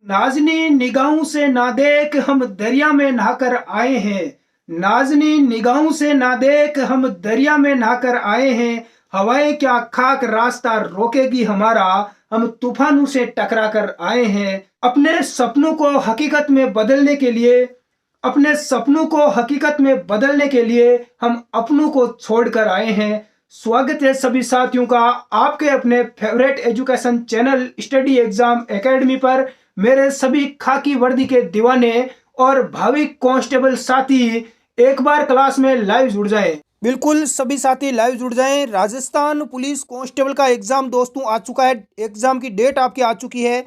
नाज़नी निगाहों से ना देख हम दरिया में नहाकर आए हैं। नाज़नी निगाहों से ना देख हम दरिया में नहाकर आए हैं। हवाएं क्या खाक रास्ता रोकेगी हमारा, हम तूफानों से टकरा कर आए हैं। अपने सपनों को हकीकत में बदलने के लिए अपने सपनों को हकीकत में बदलने के लिए हम अपनों को छोड़कर आए हैं। स्वागत है सभी साथियों का आपके अपने favourite education channel study exam academy पर। मेरे सभी खाकी वर्दी के दीवाने और भावी कांस्टेबल साथी एक बार क्लास में लाइव जुड़ जाएं। बिल्कुल सभी साथी लाइव जुड़ जाएं। राजस्थान पुलिस कांस्टेबल का एग्जाम दोस्तों आ चुका है। एग्जाम की डेट आपकी आ चुकी है।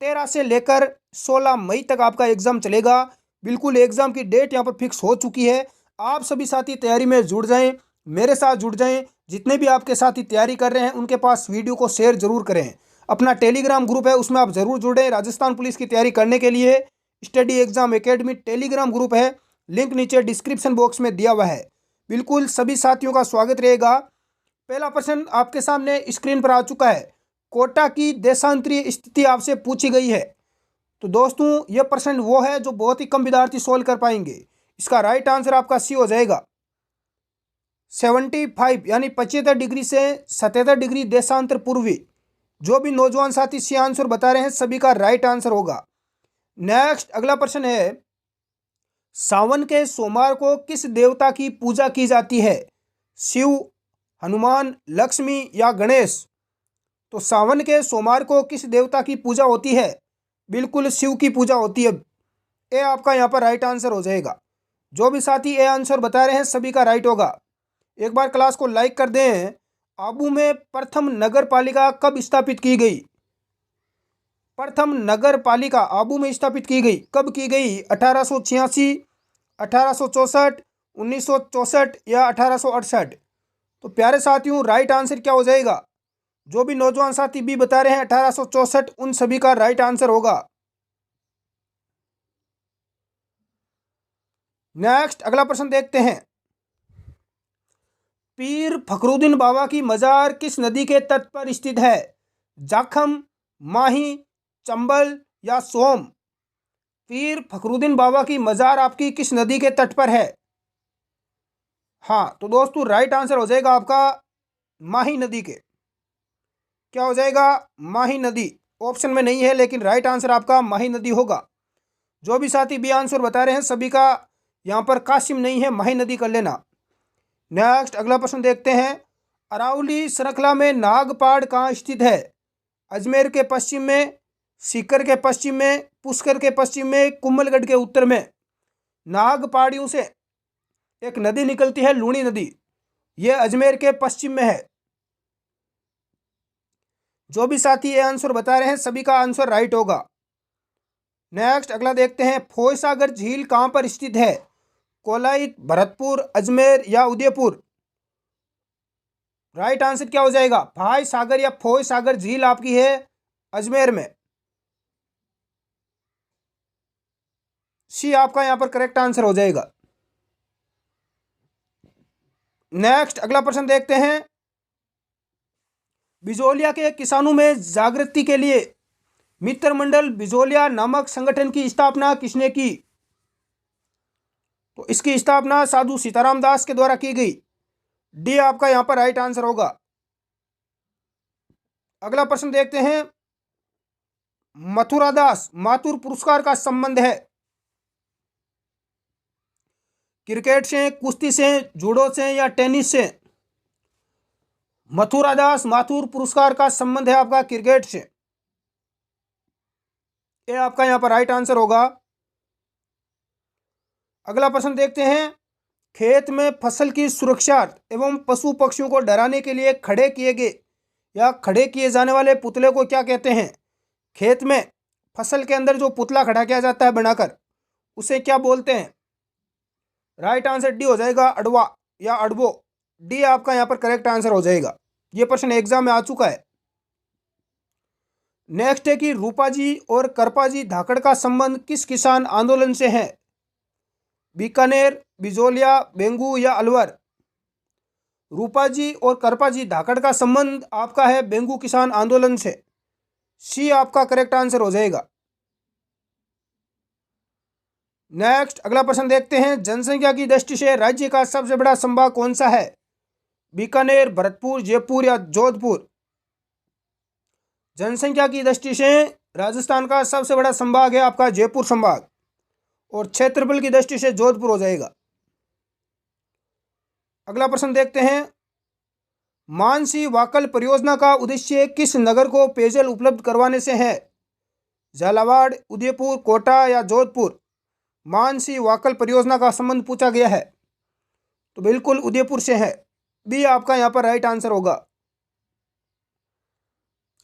13 से लेकर 16 मई तक आपका एग्जाम चलेगा। बिल्कुल एग्जाम की डेट यहाँ पर फिक्स हो चुकी है। आप सभी साथी तैयारी में जुड़ जाएं, मेरे साथ जुड़ जाएं। जितने भी आपके साथी तैयारी कर रहे हैं उनके पास वीडियो को शेयर जरूर करें। अपना टेलीग्राम ग्रुप है, उसमें आप जरूर जुड़ें। राजस्थान पुलिस की तैयारी करने के लिए study exam academy Telegram group है, लिंक नीचे डिस्क्रिप्शन बॉक्स में दिया हुआ है। बिल्कुल सभी साथियों का स्वागत रहेगा। पहला प्रश्न आपके सामने स्क्रीन पर आ चुका है। कोटा की देशांतरीय स्थिति आपसे पूछी गई है। तो दोस्तों यह प्रश्न वो है जो बहुत ही कम विद्यार्थी सोल्व कर पाएंगे। इसका राइट आंसर आपका सी हो जाएगा। 75 यानी 75 डिग्री से 77 डिग्री देशांतर पूर्वी। जो भी नौजवान साथी सी आंसर बता रहे हैं सभी का राइट आंसर होगा। नेक्स्ट अगला प्रश्न है, सावन के सोमवार को किस देवता की पूजा की जाती है? शिव, हनुमान, लक्ष्मी या गणेश? तो सावन के सोमवार को किस देवता की पूजा होती है? बिल्कुल शिव की पूजा होती है। ए आपका यहाँ पर राइट आंसर हो जाएगा। जो भी साथी ए आंसर बता रहे हैं सभी का राइट होगा। एक बार क्लास को लाइक कर दें। आबू में प्रथम नगर पालिका कब स्थापित की गई? प्रथम नगर पालिका आबू में स्थापित की गई, कब की गई? 1886, 1864, 1964 या 1868? तो प्यारे साथियों राइट आंसर क्या हो जाएगा? जो भी नौजवान साथी भी बता रहे हैं 1864, उन सभी का राइट आंसर होगा। नेक्स्ट अगला प्रश्न देखते हैं। पीर फखरुद्दीन बाबा की मजार किस नदी के तट पर स्थित है? जाखम, माही, चंबल या सोम? पीर फखरुद्दीन बाबा की मजार आपकी किस नदी के तट पर है? हाँ तो दोस्तों राइट आंसर हो जाएगा आपका माही नदी के। क्या हो जाएगा? माही नदी। ऑप्शन में नहीं है लेकिन राइट आंसर आपका माही नदी होगा। जो भी साथी बी आंसर बता रहे हैं सभी का यहाँ पर कासिम नहीं है, माही नदी कर लेना। नेक्स्ट अगला प्रश्न देखते हैं। अरावली श्रृंखला में नागपाड़ कहाँ स्थित है? अजमेर के पश्चिम में, सीकर के पश्चिम में, पुष्कर के पश्चिम में, कुंभलगढ़ के उत्तर में। नागपाड़ियों से एक नदी निकलती है, लूणी नदी। यह अजमेर के पश्चिम में है। जो भी साथी ये आंसर बता रहे हैं सभी का आंसर राइट होगा। नेक्स्ट अगला देखते हैं। फोय सागर झील कहाँ पर स्थित है? कोलाइट, भरतपुर, अजमेर या उदयपुर? राइट आंसर क्या हो जाएगा? भाई सागर या फोय सागर झील आपकी है अजमेर में। सी आपका यहां पर करेक्ट आंसर हो जाएगा। नेक्स्ट अगला प्रश्न देखते हैं। बिजोलिया के किसानों में जागृति के लिए मित्र मंडल बिजोलिया नामक संगठन की स्थापना किसने की? तो इसकी स्थापना साधु सीताराम दास के द्वारा की गई। डी आपका यहां पर राइट आंसर होगा। अगला प्रश्न देखते हैं। मथुरा दास माथुर पुरस्कार का संबंध है? क्रिकेट से, कुश्ती से, जूडो से या टेनिस से? मथुरा दास माथुर पुरस्कार का संबंध है आपका क्रिकेट से। ये आपका यहां पर राइट आंसर होगा। अगला प्रश्न देखते हैं। खेत में फसल की सुरक्षा एवं पशु पक्षियों को डराने के लिए खड़े किए गए या खड़े किए जाने वाले पुतले को क्या कहते हैं? खेत में फसल के अंदर जो पुतला खड़ा किया जाता है बनाकर, उसे क्या बोलते हैं? राइट आंसर डी हो जाएगा, अडवा या अडबो। डी आपका यहां पर करेक्ट आंसर हो जाएगा। यह प्रश्न एग्जाम में आ चुका है। नेक्स्ट है कि रूपाजी और करपाजी धाकड़ का संबंध किस किसान आंदोलन से है? बीकानेर, बिजोलिया, बेंगू या अलवर? रूपाजी और करपाजी धाकड़ का संबंध आपका है बेंगू किसान आंदोलन से। सी आपका करेक्ट आंसर हो जाएगा। नेक्स्ट अगला प्रश्न देखते हैं, जनसंख्या की दृष्टि से राज्य का सबसे बड़ा संभाग कौन सा है? बीकानेर, भरतपुर, जयपुर या जोधपुर? जनसंख्या की दृष्टि से राजस्थान का सबसे बड़ा संभाग है आपका जयपुर संभाग, और क्षेत्रफल की दृष्टि से जोधपुर हो जाएगा। अगला प्रश्न देखते हैं, मानसी वाकल परियोजना का उद्देश्य किस नगर को पेयजल उपलब्ध करवाने से है? झालावाड़, उदयपुर, कोटा या जोधपुर? मानसी वाकल परियोजना का संबंध पूछा गया है, तो बिल्कुल उदयपुर से है। बी आपका यहां पर राइट आंसर होगा।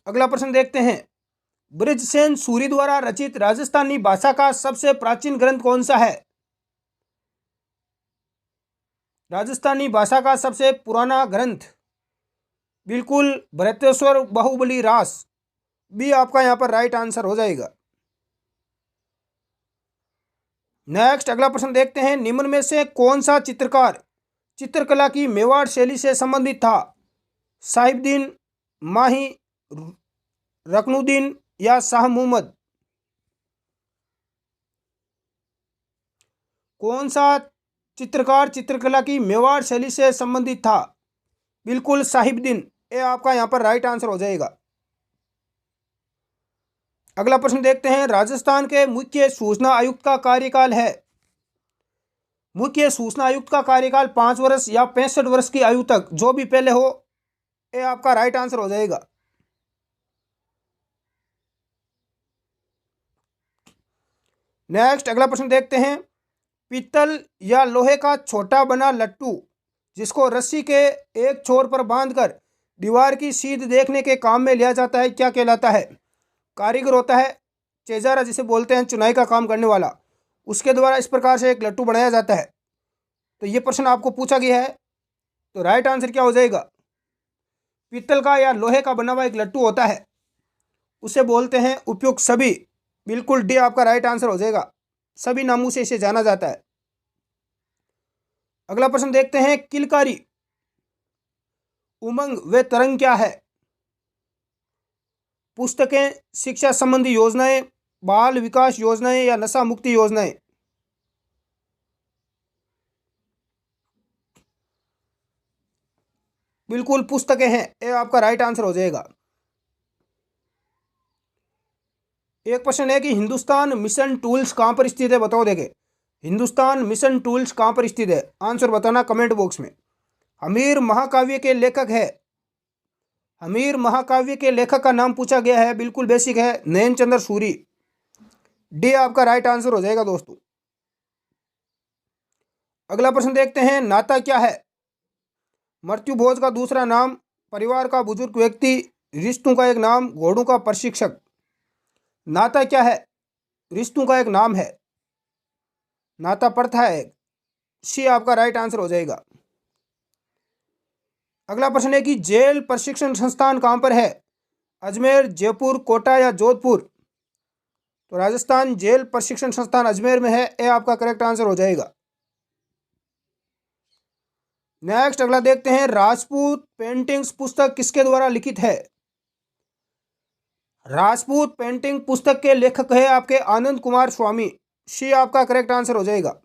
अगला प्रश्न देखते हैं, बृजसेन सूरी द्वारा रचित राजस्थानी भाषा का सबसे प्राचीन ग्रंथ कौन सा है? राजस्थानी भाषा का सबसे पुराना ग्रंथ बिल्कुल भरतेश्वर बाहुबली रास। बी आपका यहां पर राइट आंसर हो जाएगा। नेक्स्ट अगला प्रश्न देखते हैं, निम्न में से कौन सा चित्रकार चित्रकला की मेवाड़ शैली से संबंधित था? साहिबुद्दीन, माही, रकनुद्दीन या शाह मुहम्मद? कौन सा चित्रकार चित्रकला की मेवाड़ शैली से संबंधित था? बिल्कुल साहिबुद्दीन। ये आपका यहां पर राइट आंसर हो जाएगा। अगला प्रश्न देखते हैं, राजस्थान के मुख्य सूचना आयुक्त का कार्यकाल है? मुख्य सूचना आयुक्त का कार्यकाल 5 वर्ष या 65 वर्ष की आयु तक, जो भी पहले हो, ये आपका राइट आंसर हो जाएगा। नेक्स्ट अगला प्रश्न देखते हैं, पीतल या लोहे का छोटा बना लट्टू जिसको रस्सी के एक छोर पर बांधकर दीवार की सीध देखने के काम में लिया जाता है, क्या कहलाता है? कारीगर होता है, चेजारा जिसे बोलते हैं, चुनाई का काम करने वाला, उसके द्वारा इस प्रकार से एक लट्टू बनाया जाता है। तो ये प्रश्न आपको पूछा गया है, तो राइट आंसर क्या हो जाएगा? पीतल का या लोहे का बना हुआ एक लट्टू होता है, उसे बोलते हैं उपयुक्त सभी। बिल्कुल डी आपका राइट आंसर हो जाएगा। सभी नामों से इसे जाना जाता है। अगला प्रश्न देखते हैं, किलकारी, उमंग व तरंग क्या है? पुस्तकें, शिक्षा संबंधी योजनाएं, बाल विकास योजनाएं या नशा मुक्ति योजनाएं? बिल्कुल पुस्तकें हैं, ये आपका राइट आंसर हो जाएगा। एक प्रश्न है कि हिंदुस्तान मिशन टूल्स कहां पर स्थित है, बताओ देखे। हिंदुस्तान मिशन टूल्स कहां पर स्थित है, आंसर बताना कमेंट बॉक्स में। हमीर महाकाव्य के लेखक है, हमीर महाकाव्य के लेखक का नाम पूछा गया है, बिल्कुल बेसिक है, नयन चंद्र सूरी। डी आपका राइट आंसर हो जाएगा दोस्तों। अगला प्रश्न देखते हैं, नाता क्या है? मृत्यु भोज का दूसरा नाम, परिवार का बुजुर्ग व्यक्ति, रिश्तों का एक नाम, घोड़ों का प्रशिक्षक? नाता क्या है? रिश्तों का एक नाम है, नाता प्रथा है। सी आपका राइट आंसर हो जाएगा। अगला प्रश्न है कि जेल प्रशिक्षण संस्थान कहां पर है? अजमेर, जयपुर, कोटा या जोधपुर? तो राजस्थान जेल प्रशिक्षण संस्थान अजमेर में है, यह आपका करेक्ट आंसर हो जाएगा। नेक्स्ट अगला देखते हैं, राजपूत पेंटिंग्स पुस्तक किसके द्वारा लिखित है? राजपूत पेंटिंग पुस्तक के लेखक है आपके आनंद कुमार स्वामी। सी आपका करेक्ट आंसर हो जाएगा।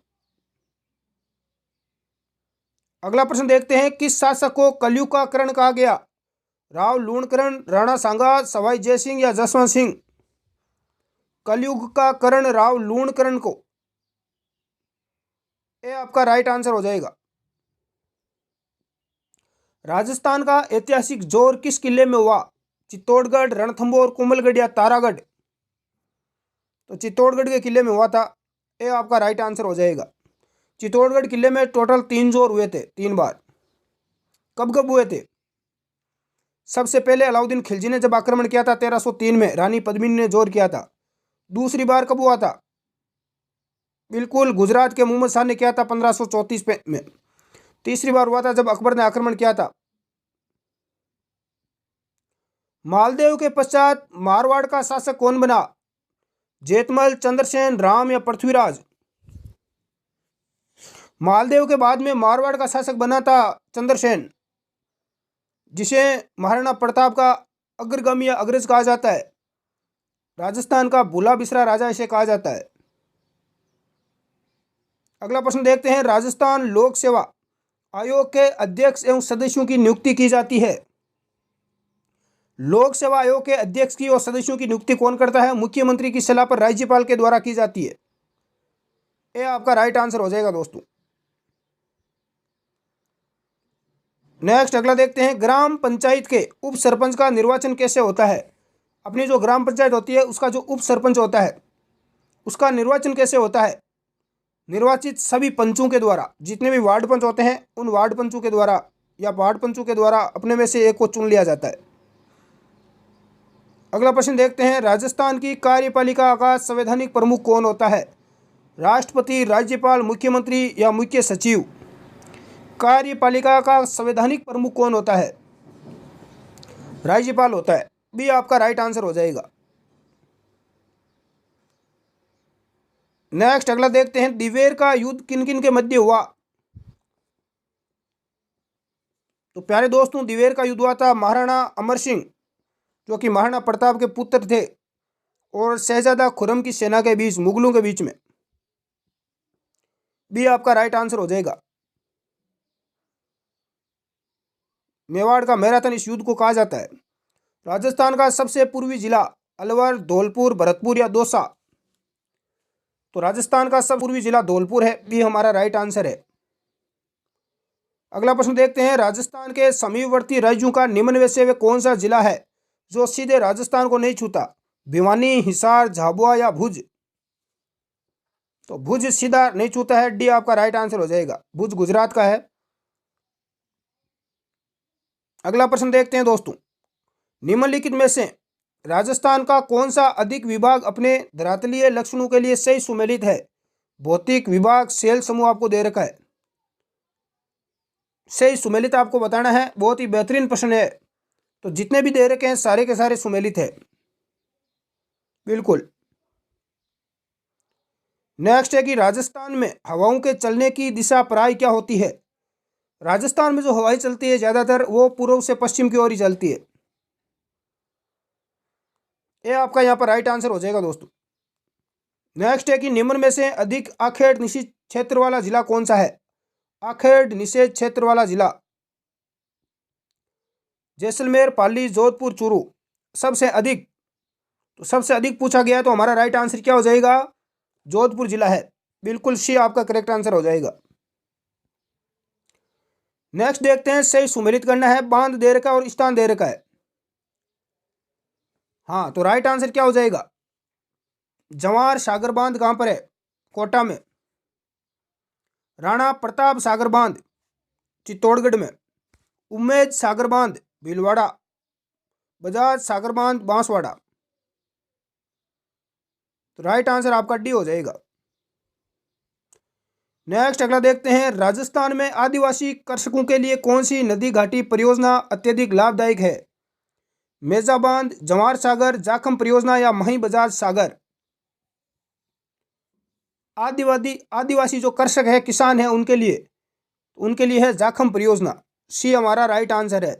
अगला प्रश्न देखते हैं, किस शासक को कलयुग का कर्ण कहा गया? राव लूणकरण, राणा सांगा, सवाई जयसिंह या जसवंत सिंह? कलयुग का कर्ण राव लूणकरण को, यह आपका राइट आंसर हो जाएगा। राजस्थान का ऐतिहासिक जोर किस किले में हुआ? चित्तौड़गढ़, रणथंभौर, कुंभलगढ़ या तारागढ़? तो चित्तौड़गढ़ के किले में हुआ था, यह आपका राइट आंसर हो जाएगा। चित्तौड़गढ़ किले में टोटल 3 जोर हुए थे, 3 बार। कब कब हुए थे? सबसे पहले अलाउद्दीन खिलजी ने जब आक्रमण किया था 1303 में, रानी पद्मिनी ने जोर किया था। दूसरी बार कब हुआ था? बिल्कुल गुजरात के मोहम्मद शाह ने किया था 1534 में। तीसरी बार हुआ था जब अकबर ने आक्रमण किया था। मालदेव के पश्चात मारवाड़ का शासक कौन बना? जेतमल, चंद्रसेन, राम या पृथ्वीराज? मालदेव के बाद में मारवाड़ का शासक बना था चंद्रसेन, जिसे महाराणा प्रताप का अग्रगामी या अग्रज कहा जाता है। राजस्थान का भूला बिसरा राजा इसे कहा जाता है। अगला प्रश्न देखते हैं, राजस्थान लोक सेवा आयोग के अध्यक्ष एवं सदस्यों की नियुक्ति की जाती है। लोक सेवा आयोग के अध्यक्ष की और सदस्यों की नियुक्ति कौन करता है? मुख्यमंत्री की सलाह पर राज्यपाल के द्वारा की जाती है। ये आपका राइट आंसर हो जाएगा दोस्तों। नेक्स्ट अगला देखते हैं, ग्राम पंचायत के उप सरपंच का निर्वाचन कैसे होता है? अपनी जो ग्राम पंचायत होती है उसका जो उप सरपंच होता है उसका निर्वाचन कैसे होता है? निर्वाचित सभी पंचों के द्वारा, जितने भी वार्ड पंच होते हैं उन वार्ड पंचों के द्वारा या वार्ड पंचों के द्वारा अपने में से एक को चुन लिया जाता है। अगला प्रश्न देखते हैं, राजस्थान की कार्यपालिका का संवैधानिक प्रमुख कौन होता है? राष्ट्रपति, राज्यपाल, मुख्यमंत्री या मुख्य सचिव? कार्यपालिका का संवैधानिक प्रमुख कौन होता है? राज्यपाल होता है। भी आपका राइट आंसर हो जाएगा। नेक्स्ट अगला देखते हैं, दिवेर का युद्ध किन किन के मध्य हुआ? तो प्यारे दोस्तों, दिवेर का युद्ध हुआ था महाराणा अमर सिंह, जो कि महाराणा प्रताप के पुत्र थे, और शहजादा खुर्रम की सेना के बीच, मुगलों के बीच में। भी आपका राइट आंसर हो जाएगा। मेवाड़ का मैराथन इस युद्ध को कहा जाता है। राजस्थान का सबसे पूर्वी जिला अलवर, धौलपुर, भरतपुर या दौसा? तो राजस्थान का सबसे पूर्वी जिला धौलपुर है। भी हमारा राइट आंसर है। अगला प्रश्न देखते हैं, राजस्थान के समीपवर्ती राज्यों का निम्न में से वे कौन सा जिला है जो सीधे राजस्थान को नहीं छूता? भिवानी, हिसार, झाबुआ या भुज? तो भुज सीधा नहीं छूता है। डी आपका राइट आंसर हो जाएगा। भुज गुजरात का है। अगला प्रश्न देखते हैं दोस्तों, निम्नलिखित में से राजस्थान का कौन सा अधिक विभाग अपने धरातलीय लक्षणों के लिए सही सुमेलित है? भौतिक विभाग, सेल समूह आपको दे रखा है। सही सुमेलित आपको बताना है। बहुत ही बेहतरीन प्रश्न है। तो जितने भी दे रखे हैं सारे के सारे सुमेलित है, बिल्कुल। नेक्स्ट है कि राजस्थान में हवाओं के चलने की दिशा प्राय क्या होती है? राजस्थान में जो हवाएं चलती है ज्यादातर वो पूर्व से पश्चिम की ओर ही चलती है। ये आपका यहाँ पर राइट आंसर हो जाएगा दोस्तों। नेक्स्ट है कि निम्न में से अधिक आखेड़ निषेध क्षेत्र वाला जिला कौन सा है? आखेड़ निषेध क्षेत्र वाला जिला जैसलमेर, पाली, जोधपुर, चूरू? सबसे अधिक, तो सबसे अधिक पूछा गया तो हमारा राइट आंसर क्या हो जाएगा? जोधपुर जिला है। बिल्कुल सी आपका करेक्ट आंसर हो जाएगा। नेक्स्ट देखते हैं, सही सुमेलित करना है। बांध दे रखा है और स्थान दे रखा है। हाँ, तो राइट आंसर क्या हो जाएगा? जवार सागर बांध कहां पर है? कोटा में। राणा प्रताप सागर बांध चित्तौड़गढ़ में। उम्मेद सागर बांध भीलवाड़ा। बजाज सागर बांध बांसवाड़ा। तो राइट आंसर आपका डी हो जाएगा। नेक्स्ट अगला देखते हैं, राजस्थान में आदिवासी कृषकों के लिए कौन सी नदी घाटी परियोजना अत्यधिक लाभदायक है? मेजा बांध, जवार सागर, जाखम परियोजना या मही बजाज सागर? आदिवासी जो कृषक है, किसान है, उनके लिए है जाखम परियोजना। सी हमारा राइट आंसर है।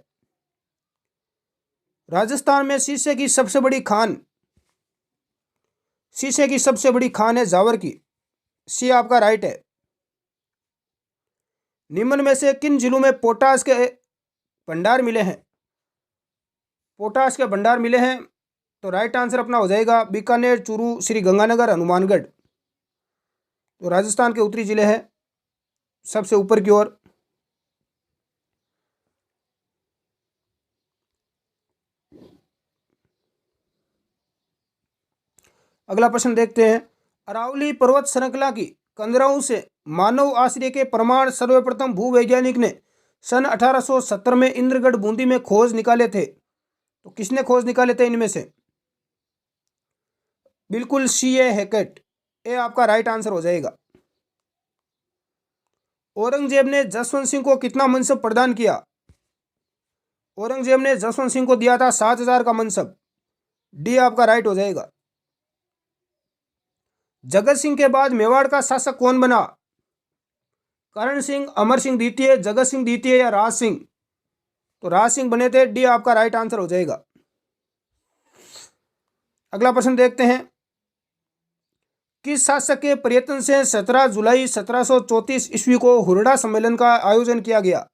राजस्थान में शीशे की सबसे बड़ी खान है जावर की। सी आपका राइट है। निम्न में से किन जिलों में पोटाश के भंडार मिले हैं? तो राइट आंसर अपना हो जाएगा बीकानेर, चूरू, श्री गंगानगर, हनुमानगढ़। तो राजस्थान के उत्तरी जिले हैं सबसे ऊपर की ओर। अगला प्रश्न देखते हैं, अरावली पर्वत श्रृंखला की कंदराओं से मानव आश्रय के प्रमाण सर्वप्रथम भूवैज्ञानिक ने सन 1870 में इंद्रगढ़ बूंदी में खोज निकाले थे। तो किसने खोज निकाले थे इनमें से? बिल्कुल C.A. हैकेट। ये आपका राइट आंसर हो जाएगा। औरंगजेब ने जसवंत सिंह को कितना मनसब प्रदान किया? औरंगजेब ने जसवंत सिंह को दिया था 7,000 का मनसब। डी आपका राइट हो जाएगा। जगत सिंह के बाद मेवाड़ का शासक कौन बना? करण सिंह, अमर सिंह द्वितीय, जगत सिंह द्वितीय या राज सिंह? तो राज सिंह बने थे। डी आपका राइट आंसर हो जाएगा। अगला प्रश्न देखते हैं, किस शासक के प्रयत्न से 17 जुलाई 1734 ईस्वी को हुरडा सम्मेलन का आयोजन किया गया?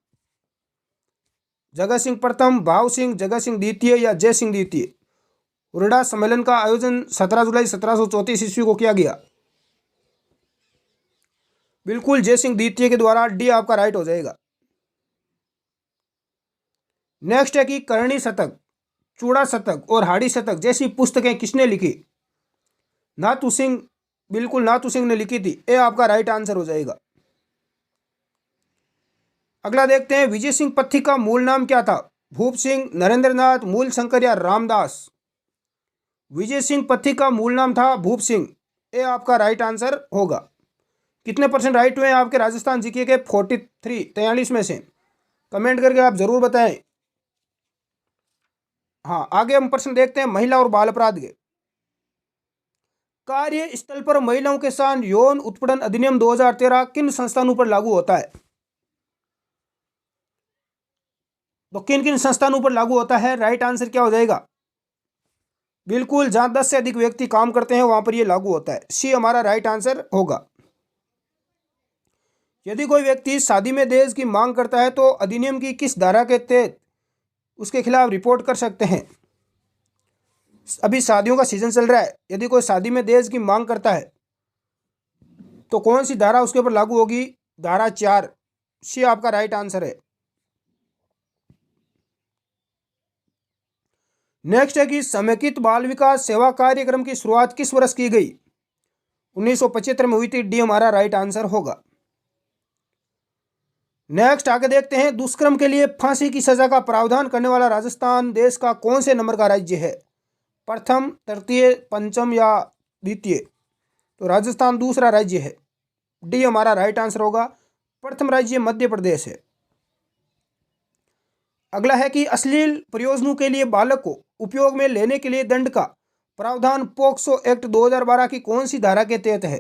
जगत सिंह प्रथम, भाव सिंह, जगत सिंह द्वितीय या जय सिंह द्वितीय? हुरडा सम्मेलन का आयोजन 17 जुलाई 1734 ईस्वी को किया गया। बिल्कुल जय सिंह द्वितीय के द्वारा। डी आपका राइट हो जाएगा। नेक्स्ट है कि करणी शतक, चूड़ा शतक और हाड़ी शतक जैसी पुस्तकें किसने लिखी? नाथू सिंह, बिल्कुल नाथू सिंह ने लिखी थी। ए आपका राइट आंसर हो जाएगा। अगला देखते हैं, विजय सिंह पत्थी का मूल नाम क्या था? भूप सिंह, नरेंद्रनाथ, मूल शंकर या रामदास? विजय सिंह पत्थी का मूल नाम था भूप सिंह। ए आपका राइट आंसर होगा। कितने परसेंट राइट हुए हैं आपके राजस्थान जीके के? 43 में से। कमेंट करके आप जरूर बताएं। हाँ, आगे हम प्रश्न देखते हैं महिला और बाल अपराध के। कार्य स्थल पर महिलाओं के साथ यौन उत्पीड़न अधिनियम 2013 किन संस्थानों पर लागू होता है? तो किन किन संस्थानों पर लागू होता है? राइट आंसर क्या हो जाएगा? बिल्कुल जहां 10 से अधिक व्यक्ति काम करते हैं वहां पर यह लागू होता है। सी हमारा राइट आंसर होगा। यदि कोई व्यक्ति शादी में दहेज की मांग करता है तो अधिनियम की किस धारा के तहत उसके खिलाफ रिपोर्ट कर सकते हैं? अभी शादियों का सीजन चल रहा है। यदि कोई शादी में दहेज की मांग करता है तो कौन सी धारा उसके ऊपर लागू होगी? धारा 4। सी आपका राइट आंसर है। नेक्स्ट है कि समेकित बाल विकास सेवा कार्यक्रम की शुरुआत किस वर्ष की गई? 1975 में हुई थी। डी हमारा राइट आंसर होगा। नेक्स्ट आगे देखते हैं, दुष्कर्म के लिए फांसी की सजा का प्रावधान करने वाला राजस्थान देश का कौन से नंबर का राज्य है? प्रथम, तृतीय, पंचम या द्वितीय? तो राजस्थान दूसरा राज्य है। डी हमारा राइट आंसर होगा। प्रथम राज्य मध्य प्रदेश है। अगला है कि अश्लील प्रयोजनों के लिए बालक को उपयोग में लेने के लिए दंड का प्रावधान पोक्सो एक्ट 2012 की कौन सी धारा के तहत है?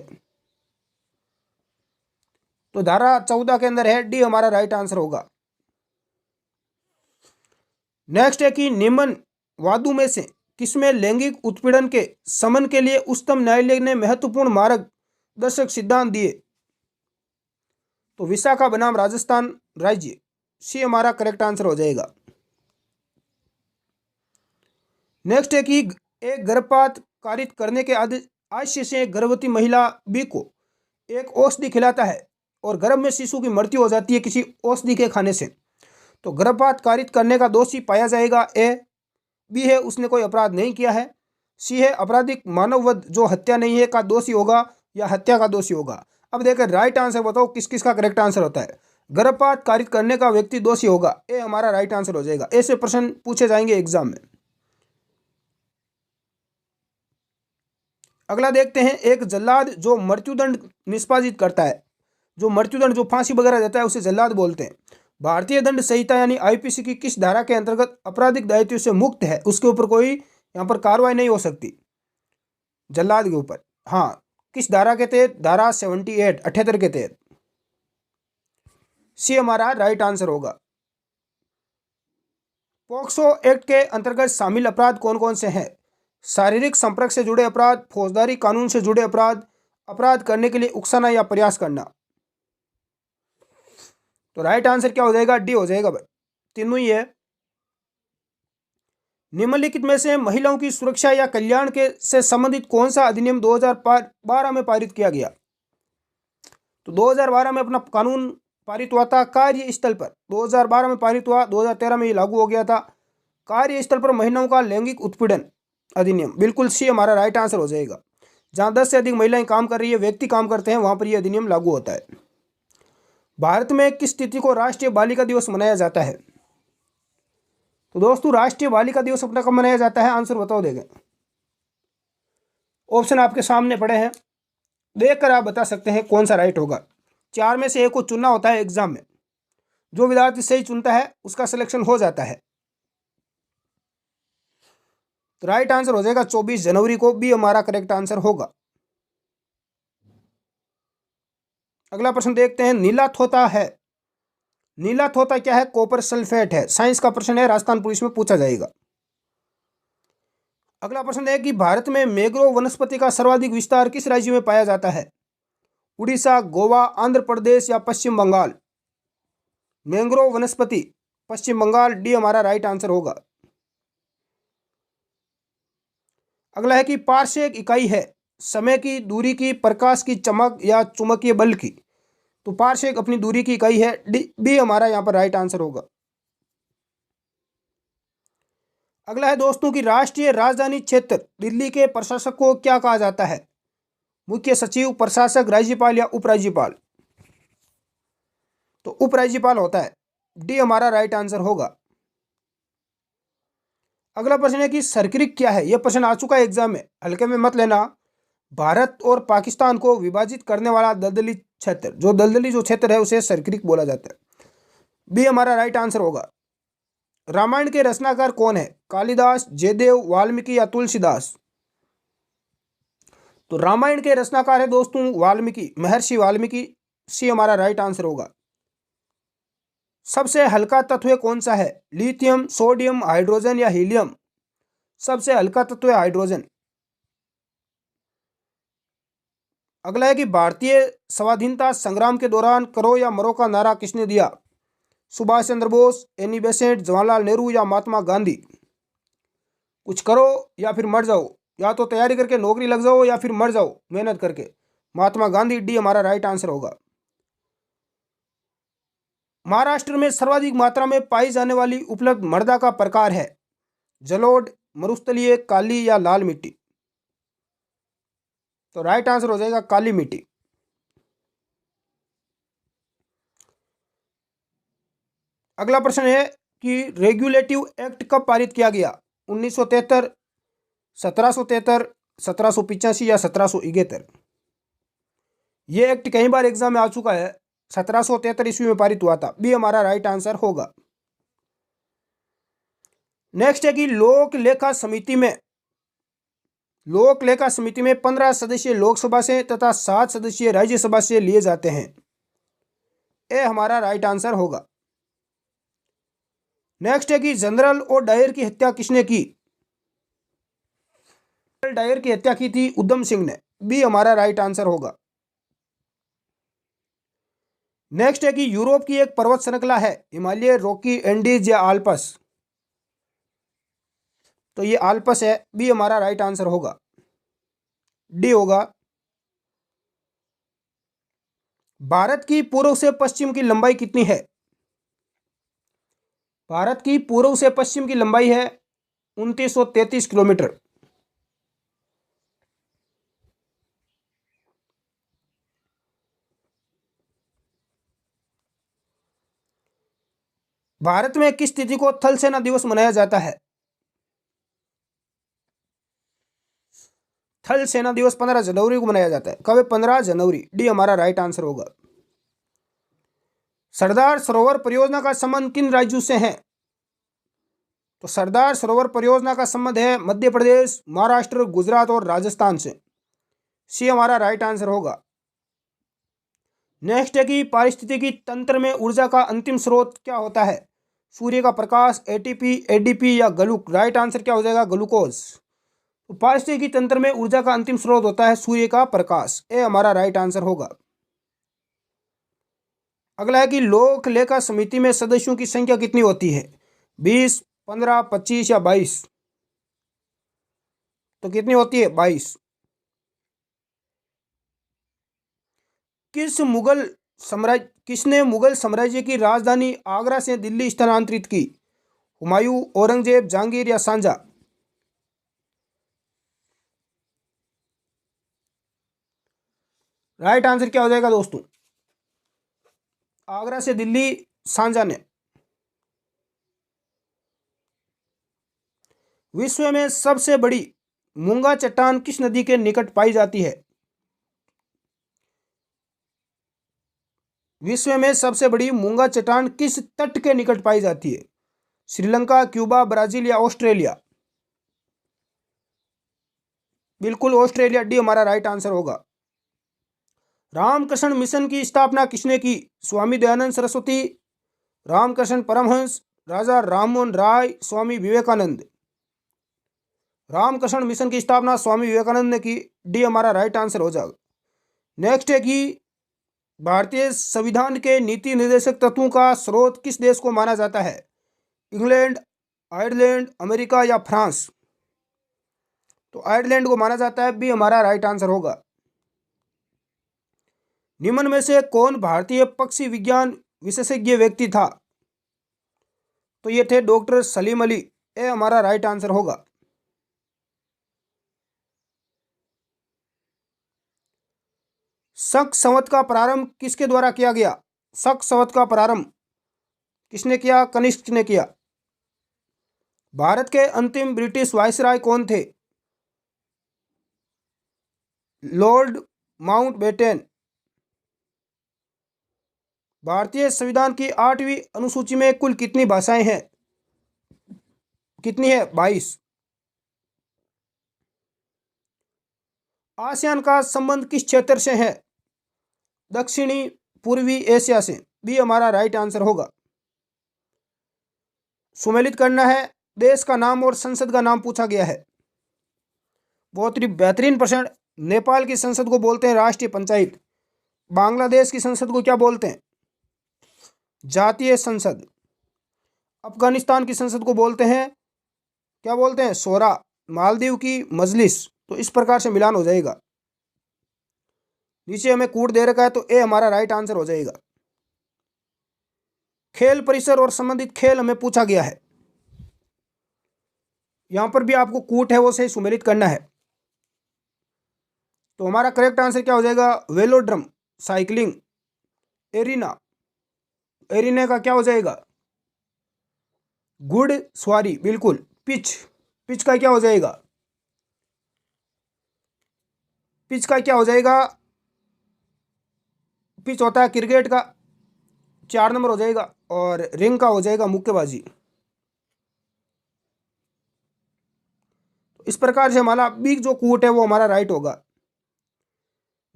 तो धारा 14 के अंदर है। डी हमारा राइट आंसर होगा। नेक्स्ट है कि निम्न वादों में से किसमें लैंगिक उत्पीड़न के शमन के लिए उच्चतम न्यायालय ने महत्वपूर्ण मार्गदर्शक सिद्धांत दिए? तो विशाखा बनाम राजस्थान राज्य। सी हमारा करेक्ट आंसर हो जाएगा। नेक्स्ट है कि एक गर्भपात कारित करने के आशय से गर्भवती महिला बी को एक औषधि खिलाता है और गर्भ में शिशु की मृत्यु हो जाती है किसी औषधि के खाने से, तो गर्भपात कारित करने का दोषी पाया जाएगा? ए। बी है उसने कोई अपराध नहीं किया है। सी है आपराधिक मानववध जो हत्या नहीं है का दोषी होगा या हत्या का दोषी होगा। अब देखिए राइट आंसर बताओ किस किस का करेक्ट आंसर होता है। गर्भपात कारित करने का व्यक्ति दोषी होगा। ए हमारा राइट आंसर हो जाएगा। ऐसे प्रश्न पूछे जाएंगे एग्जाम में। अगला देखते हैं, एक जल्लाद जो मृत्युदंड निष्पादित करता है, जो मृत्युदंड जो फांसी वगैरह देता है उसे जल्लाद बोलते हैं। भारतीय दंड संहिता यानी आईपीसी की किस धारा के अंतर्गत आपराधिक दायित्व से मुक्त है? उसके ऊपर कोई यहाँ पर कार्रवाई नहीं हो सकती जल्लाद के ऊपर। हाँ, किस धारा के तहत? धारा 78 के तहत। सी हमारा राइट आंसर होगा। पोक्सो एक्ट के अंतर्गत शामिल अपराध कौन कौन से हैं? शारीरिक संपर्क से जुड़े अपराध, फौजदारी कानून से जुड़े अपराध, अपराध करने के लिए उकसाना या प्रयास करना। तो राइट आंसर क्या हो जाएगा? डी हो जाएगा भाई, तीनों ही है। निम्नलिखित में से महिलाओं की सुरक्षा या कल्याण के से संबंधित कौन सा अधिनियम 2012 में पारित किया गया? तो 2012 में अपना कानून पारित हुआ था कार्यस्थल पर। 2012 में पारित हुआ, 2013 में ये लागू हो गया था। कार्यस्थल पर महिलाओं का लैंगिक उत्पीड़न अधिनियम। बिल्कुल सी हमारा राइट आंसर हो जाएगा। जहां 10 से अधिक महिलाएं काम कर रही है, व्यक्ति काम करते हैं, वहां पर यह अधिनियम लागू होता है। भारत में किस तिथि को राष्ट्रीय बालिका दिवस मनाया जाता है? तो दोस्तों राष्ट्रीय बालिका दिवस अपना कब मनाया जाता है? आंसर बताओ देंगे। ऑप्शन आपके सामने पड़े हैं, देखकर आप बता सकते हैं कौन सा राइट होगा। 4 में से एक को चुनना होता है एग्जाम में। जो विद्यार्थी सही चुनता है उसका सिलेक्शन हो जाता है। तो राइट आंसर हो जाएगा 24 जनवरी को। बी हमारा करेक्ट आंसर होगा। अगला प्रश्न देखते हैं, नीला थोथा है। नीला थोथा क्या है? कॉपर सल्फेट है। साइंस का प्रश्न है, राजस्थान पुलिस में पूछा जाएगा। अगला प्रश्न है कि भारत में मैंग्रोव वनस्पति का सर्वाधिक विस्तार किस राज्य में पाया जाता है? उड़ीसा, गोवा, आंध्र प्रदेश या पश्चिम बंगाल? मैंग्रोव वनस्पति पश्चिम बंगाल, डी हमारा राइट आंसर होगा। अगला है कि पार्श्व एक इकाई है समय की, दूरी की, प्रकाश की, चमक या चुंबकीय बल की। तो पार्श्व एक अपनी दूरी की इकाई है, बी हमारा यहाँ पर राइट आंसर होगा। अगला है दोस्तों कि राष्ट्रीय राजधानी क्षेत्र दिल्ली के प्रशासक को क्या कहा जाता है? मुख्य सचिव, प्रशासक, राज्यपाल या उपराज्यपाल? तो उपराज्यपाल होता है, डी हमारा राइट आंसर होगा। अगला प्रश्न है कि सर्किरिक क्या है? यह प्रश्न आ चुका है एग्जाम में, हल्के में मत लेना। भारत और पाकिस्तान को विभाजित करने वाला दलदली क्षेत्र, जो दलदली जो क्षेत्र है उसे सर्किरिक बोला जाता है, बी हमारा राइट आंसर होगा। रामायण के रचनाकार कौन है? कालिदास, जयदेव, वाल्मीकि या तुलसीदास? तो रामायण के रचनाकार है दोस्तों वाल्मीकि, महर्षि वाल्मीकि, सी हमारा राइट आंसर होगा। सबसे हल्का तत्व कौन सा है? लिथियम, सोडियम, हाइड्रोजन या हीलियम? सबसे हल्का तत्व है हाइड्रोजन। अगला है कि भारतीय स्वाधीनता संग्राम के दौरान करो या मरो का नारा किसने दिया? सुभाष चंद्र बोस, एनी बेसेंट, जवाहरलाल नेहरू या महात्मा गांधी? कुछ करो या फिर मर जाओ, या तो तैयारी करके नौकरी लग जाओ या फिर मर जाओ मेहनत करके, महात्मा गांधी, डी हमारा राइट आंसर होगा। महाराष्ट्र में सर्वाधिक मात्रा में पाई जाने वाली उपलब्ध मृदा का प्रकार है? जलोढ़, मरुस्थलीय, काली या लाल मिट्टी? तो राइट आंसर हो जाएगा काली मिट्टी। अगला प्रश्न है कि रेगुलेटिव एक्ट कब पारित किया गया? 1973, 1773, 1785 या 1771? यह एक्ट कई बार एग्जाम में आ चुका है, 1773 ईस्वी में पारित हुआ था, बी हमारा राइट आंसर होगा। नेक्स्ट है कि लोक लेखा समिति में 15 सदस्यीय लोकसभा से तथा 7 सदस्यीय राज्यसभा से लिए जाते हैं, ए हमारा राइट आंसर होगा। नेक्स्ट है कि जनरल और डायर की हत्या किसने की? डायर की हत्या की थी उधम सिंह ने, बी हमारा राइट आंसर होगा। नेक्स्ट है कि यूरोप की एक पर्वत श्रृंखला है, हिमालय, रॉकी, एंडीज या आल्पस? तो ये आल्पस है, बी हमारा राइट आंसर होगा, डी होगा। भारत की पूर्व से पश्चिम की लंबाई कितनी है? भारत की पूर्व से पश्चिम की लंबाई है 2933 किलोमीटर। भारत में किस तिथि को थल सेना दिवस मनाया जाता है? थल सेना दिवस 15 जनवरी को मनाया जाता है। कब है? 15 जनवरी, डी हमारा राइट आंसर होगा। सरदार सरोवर परियोजना का संबंध किन राज्यों से है? तो सरदार सरोवर परियोजना का संबंध है मध्य प्रदेश, महाराष्ट्र, गुजरात और राजस्थान से, सी हमारा राइट आंसर होगा। नेक्स्ट है कि पारिस्थितिकी तंत्र में ऊर्जा का अंतिम स्रोत क्या होता है? सूर्य का प्रकाश, एटीपी, एडीपी या ग्लूक? राइट आंसर क्या हो जाएगा? ग्लूकोज। तो पारिस्थितिकी तंत्र में ऊर्जा का अंतिम स्रोत होता है सूर्य का प्रकाश, ए हमारा राइट आंसर होगा। अगला है कि लोक लेखा समिति में सदस्यों की संख्या कितनी होती है? 20, 15, 25 या 22? तो कितनी होती है? 22। किसने मुगल साम्राज्य की राजधानी आगरा से दिल्ली स्थानांतरित की? हुमायूं, औरंगजेब, जहांगीर या शाहजहां? राइट आंसर क्या हो जाएगा दोस्तों? आगरा से दिल्ली शाहजहां ने। विश्व में सबसे बड़ी मूंगा चट्टान किस नदी के निकट पाई जाती है? विश्व में सबसे बड़ी मूंगा चट्टान किस तट के निकट पाई जाती है? श्रीलंका, क्यूबा, ब्राजील या ऑस्ट्रेलिया? बिल्कुल ऑस्ट्रेलिया, डी हमारा राइट आंसर होगा। रामकृष्ण मिशन की स्थापना किसने की? स्वामी दयानंद सरस्वती, रामकृष्ण परमहंस, राजा राममोहन राय, स्वामी विवेकानंद? रामकृष्ण मिशन की स्थापना स्वामी विवेकानंद ने की। डी हमारा राइट आंसर हो जाएगा। नेक्स्ट है कि भारतीय संविधान के नीति निर्देशक तत्वों का स्रोत किस देश को माना जाता है? इंग्लैंड, आयरलैंड, अमेरिका या फ्रांस? तो आयरलैंड को माना जाता है। बी हमारा राइट आंसर होगा। निम्न में से कौन भारतीय पक्षी विज्ञान विशेषज्ञ व्यक्ति था? तो ये थे डॉक्टर सलीम अली। ए हमारा राइट आंसर होगा। शक संवत का प्रारंभ किसके द्वारा किया गया? शक संवत का प्रारंभ किसने किया? कनिष्क ने किया। भारत के अंतिम ब्रिटिश वायसराय कौन थे? Lord Mountbatten. भारतीय संविधान की 8वीं अनुसूची में कुल कितनी भाषाएं हैं? कितनी है? 22। आसियान का संबंध किस क्षेत्र से है? दक्षिणी पूर्वी एशिया से। बी हमारा राइट आंसर होगा। सुमेलित करना है। देश का नाम और संसद का नाम पूछा गया है। बहुत ही बेहतरीन प्रश्न। नेपाल की संसद को बोलते हैं राष्ट्रीय पंचायत। बांग्लादेश की संसद को क्या बोलते हैं? जातीय संसद। अफगानिस्तान की संसद को बोलते हैं, क्या बोलते हैं? शोरा। मालदीव की मजलिस। तो इस प्रकार से मिलान हो जाएगा। नीचे हमें कूट दे रखा है तो ए हमारा राइट आंसर हो जाएगा। खेल परिसर और संबंधित खेल हमें पूछा गया है। यहां पर भी आपको कूट है वो सही सुमेलित करना है। तो हमारा करेक्ट आंसर क्या हो जाएगा? Velodrome, cycling, arena. एरिना का क्या हो जाएगा? घुड़ सवारी, बिल्कुल। पिच, पिच का क्या हो जाएगा? पिच का क्या हो जाएगा? पिच होता है क्रिकेट का, 4 नंबर हो जाएगा। और रिंग का हो जाएगा मुक्केबाजी। इस प्रकार से हमारा बी जो कूट है वो हमारा राइट होगा।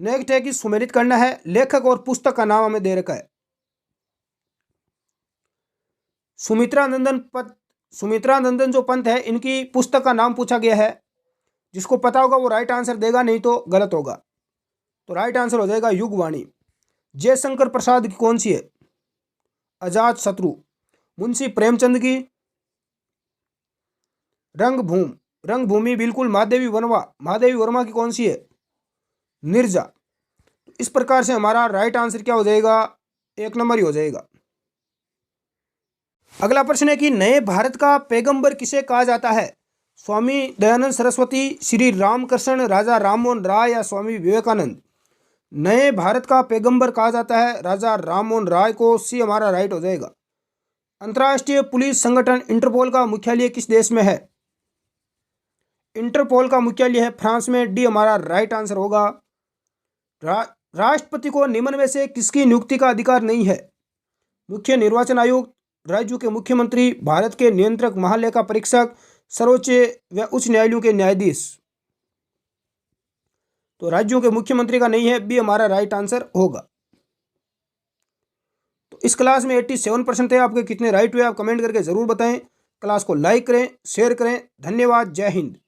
नेक्स्ट है कि सुमेलित करना है। लेखक और पुस्तक का नाम हमें दे रखा है। सुमित्रा नंदन जो पंत है, इनकी पुस्तक का नाम पूछा गया है। जिसको पता होगा वो राइट आंसर देगा, नहीं तो गलत होगा। तो राइट आंसर हो जाएगा युगवाणी। जयशंकर प्रसाद की कौन सी है? अजात शत्रु। मुंशी प्रेमचंद की रंगभूमि, बिल्कुल। महादेवी वर्मा की कौन सी है? निर्जा। इस प्रकार से हमारा राइट आंसर क्या हो जाएगा? 1 नंबर ही हो जाएगा। अगला प्रश्न है कि नए भारत का पैगंबर किसे कहा जाता है? स्वामी दयानंद सरस्वती, श्री रामकृष्ण, राजा राममोहन राय या स्वामी विवेकानंद? नए भारत का पैगंबर कहा जाता है राजा राममोहन राय को। सी हमारा राइट हो जाएगा। अंतर्राष्ट्रीय पुलिस संगठन इंटरपोल का मुख्यालय किस देश में है? इंटरपोल का मुख्यालय है फ्रांस में। डी हमारा राइट आंसर होगा। राष्ट्रपति को निम्न में से किसकी नियुक्ति का अधिकार नहीं है? मुख्य निर्वाचन आयुक्त, राज्यों के मुख्यमंत्री, भारत के नियंत्रक महालेखा परीक्षक, सर्वोच्च व उच्च न्यायालयों के न्यायाधीश? तो राज्यों के मुख्यमंत्री का नहीं है। बी हमारा राइट आंसर होगा। तो इस क्लास में 87% थे। आपके कितने राइट हुए आप कमेंट करके जरूर बताएं। क्लास को लाइक करें, शेयर करें। धन्यवाद। जय हिंद।